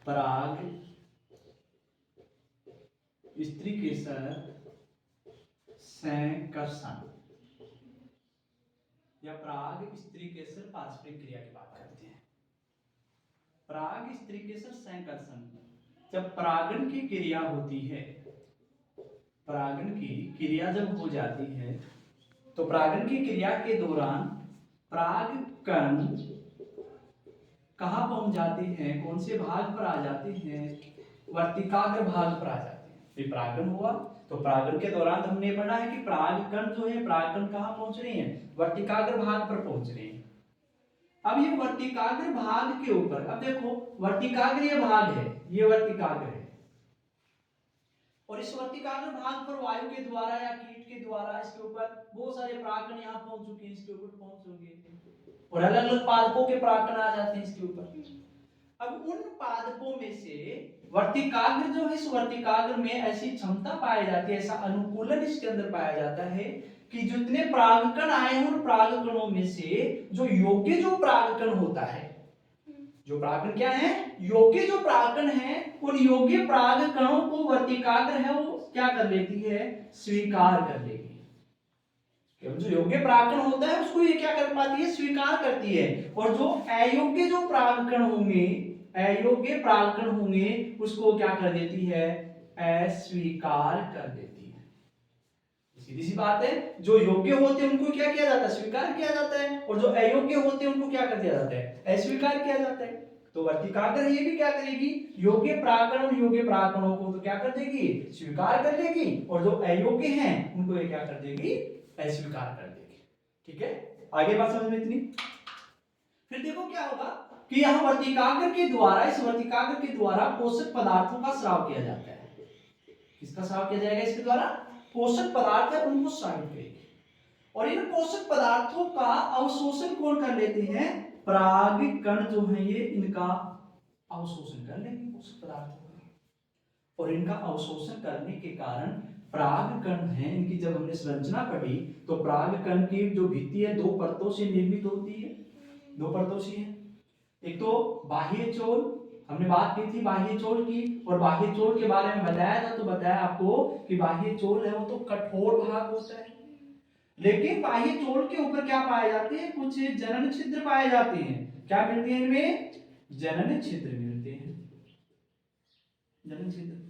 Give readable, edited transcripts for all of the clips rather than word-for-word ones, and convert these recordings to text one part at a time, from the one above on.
पराग स्त्रीकेसर संकर्षण या पराग स्त्रीकेसर पारस्परिक क्रिया की बात करते हैं। पराग स्त्रीकेसर संकर्षण, जब परागण की क्रिया होती है, परागण की क्रिया जब हो जाती है तो परागण की क्रिया के दौरान परागकण कहाँ पहुंच जाते हैं, कौन से भाग पर आ जाते हैं, वर्तिकाग्र भाग पर आ जाते हैं। ये परागण हुआ तो परागण के दौरान हमने पढ़ा है कि परागकण जो है, परागकण कहाँ पहुंच रहे हैं, वर्तिकाग्र भाग पर पहुंच रहे हैं। अब ये वर्तिकाग्र भाग के ऊपर, अब देखो वर्तिकाग्र ये भाग है, ये वर्तिकाग्र है, और इस वर्तिकाग्र भाग पर वायु के द्वारा या कीट के द्वारा इसके ऊपर बहुत सारे परागकण यहाँ पहुंच चुके हैं, इसके ऊपर पहुंच चुके और अलग अलग पादपों के परागकण आ जाते हैं इसके ऊपर। अब उन पादपों में से वर्तिकाग्र जो है, इस वर्तिकाग्र में ऐसी क्षमता पाई जाती है, ऐसा अनुकूलन इसके अंदर पाया जाता है कि जितने परागकण आए हैं उन परागकणों में से जो योग्य जो परागकण होता है, जो परागकण क्या है, योग्य जो परागकण है, उन योग्य परागकणों को वर्तिकाग्र है वो क्या कर लेती है, स्वीकार कर लेगी। जो योग्य परागकण होता है उसको ये क्या कर पाती है, स्वीकार करती है, और जो अयोग्य जो परागकण होंगे, अयोग्य परागकण होंगे उसको क्या कर देती है, अस्वीकार कर देती है। सीधी सी बात है, जो योग्य होते हैं उनको क्या किया जाता है, स्वीकार किया जाता है, और जो अयोग्य होते हैं उनको क्या कर दिया जाता है, अस्वीकार किया जाता है। तो वर्तिकाग्र ये भी क्या करेगी, योग्य परागकण और योग्य परागकणों को तो क्या कर देगी, स्वीकार कर देगी, और जो अयोग्य हैं उनको ये क्या कर देगी, अस्वीकार कर देगी। ठीक है, आगे बात समझ में इतनी। फिर देखो क्या होगा कि यहाँ वर्तिकाग्र के द्वारा, इस वर्तिकाग्र के द्वारा पोषक पदार्थों का स्राव किया जाता है। किसका स्राव किया जाएगा, इसके द्वारा पोषक पदार्थ है उनको स्रावित करेगी, और इन पोषक पदार्थों का अवशोषण कौन कर लेते हैं, परागकण जो है ये इनका अवशोषण कर लेंगे पोषक पदार्थों का, और इनका अवशोषण करने के कारण परागकण है, इनकी जब हमने संरचना पढ़ी तो परागकण की जो भित्ति है दो परतों से निर्मित होती है, दो परतों से है। एक तो बाह्य चोल, हमने बात की थी बाह्य चोल की, और बाह्य चोल के बारे में बताया था, तो बताया आपको कि बाह्य चोल है वो तो कठोर भाग होता है, लेकिन बाह्य चोल के ऊपर क्या पाए जाते हैं, कुछ जनन छिद्र पाए जाते हैं। क्या मिलते हैं इनमें, जनन छिद्र मिलते हैं, जनन छिद्र।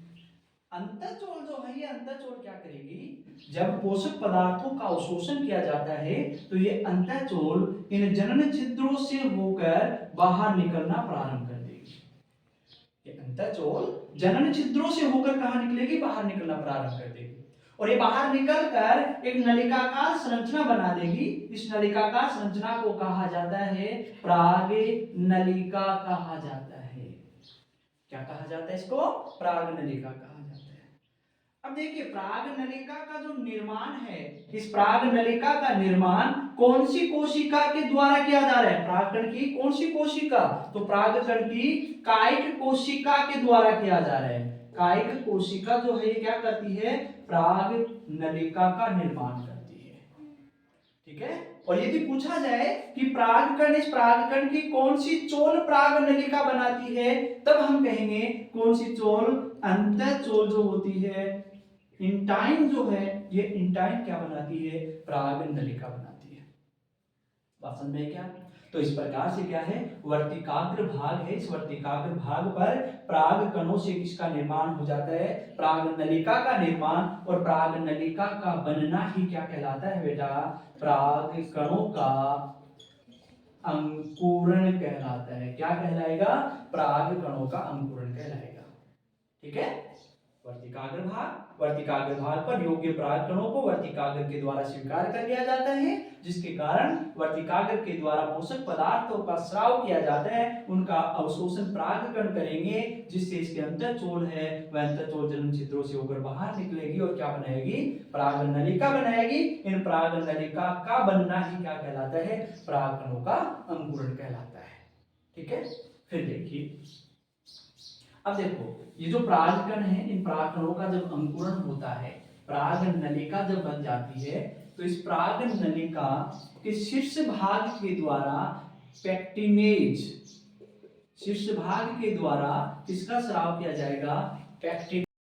अंतःचोल जो है, ये अंतःचोल क्या करेगी, जब पोषक पदार्थों का अवशोषण किया जाता है तो ये अंतःचोल इन जनन छिद्रों से होकर बाहर निकलना प्रारंभ कर देगी। ये अंतःचोल जनन छिद्रों से होकर कहां निकलेगी, बाहर निकलना प्रारंभ कर देगी, और ये बाहर निकलकर एक नलिकाकार संरचना बना देगी। इस नलिकाकार संरचना को कहा जाता है पराग नलिका कहा जाता है। क्या कहा जाता है इसको, पराग नलिका कहा जाता है। अब देखिए पराग नलिका का जो निर्माण है, इस पराग नलिका का निर्माण कौन सी कोशिका के द्वारा किया जा रहा है, परागकण की कौन सी कोशिका, तो परागकण की कायिक कोशिका के द्वारा किया जा रहा है। कायिक कोशिका जो है ये क्या करती है, पराग नलिका का निर्माण करती है। ठीक है, और यदि पूछा जाए कि परागकण, इस परागकण की कौन सी चोल पराग नलिका बनाती है, तब हम कहेंगे कौन सी चोल, अंतःचोल जो होती है, इंटाइन जो है, ये इंटाइन क्या बनाती है, पराग नलिका बनाती है। बात समझ में क्या, तो इस प्रकार से क्या है, वर्तिकाग्र भाग है, इस वर्तिकाग्र भाग पर पराग कणों से किसका निर्माण हो जाता है, पराग नलिका का निर्माण, और पराग नलिका का बनना ही क्या कहलाता है बेटा, पराग कणों का अंकुरण कहलाता है। क्या कहलाएगा, पराग कणों का अंकुरण कहलाएगा। ठीक है, वर्तिकाग्र भाग, वर्तिकाग्र भाग पर योग्य परागकणों को वर्तिकाग्र के द्वारा स्वीकार कर लिया जाता है, जिसके कारण वर्तिकाग्र के द्वारा पोषक पदार्थों का स्राव किया जाता है, उनका अवशोषण परागकण करेंगे, जिससे इसके अंतःचोल है वह अंतःचोल जनन छिद्रों से होकर बाहर निकलेगी और क्या बनाएगी, पराग नलिका बनाएगी। इन पराग नलिका का बनना ही क्या कहलाता है, परागकणों का अंकुरण कहलाता है। ठीक है, फिर देखिए, अब देखो ये जो परागकण है, इन परागकणों का जब अंकुरण होता है, पराग नलिका जब बन जाती है, तो इस पराग नलिका के शीर्ष भाग के द्वारा पेक्टिनेज, शीर्ष भाग के द्वारा किसका स्राव किया जाएगा? पैक्टिन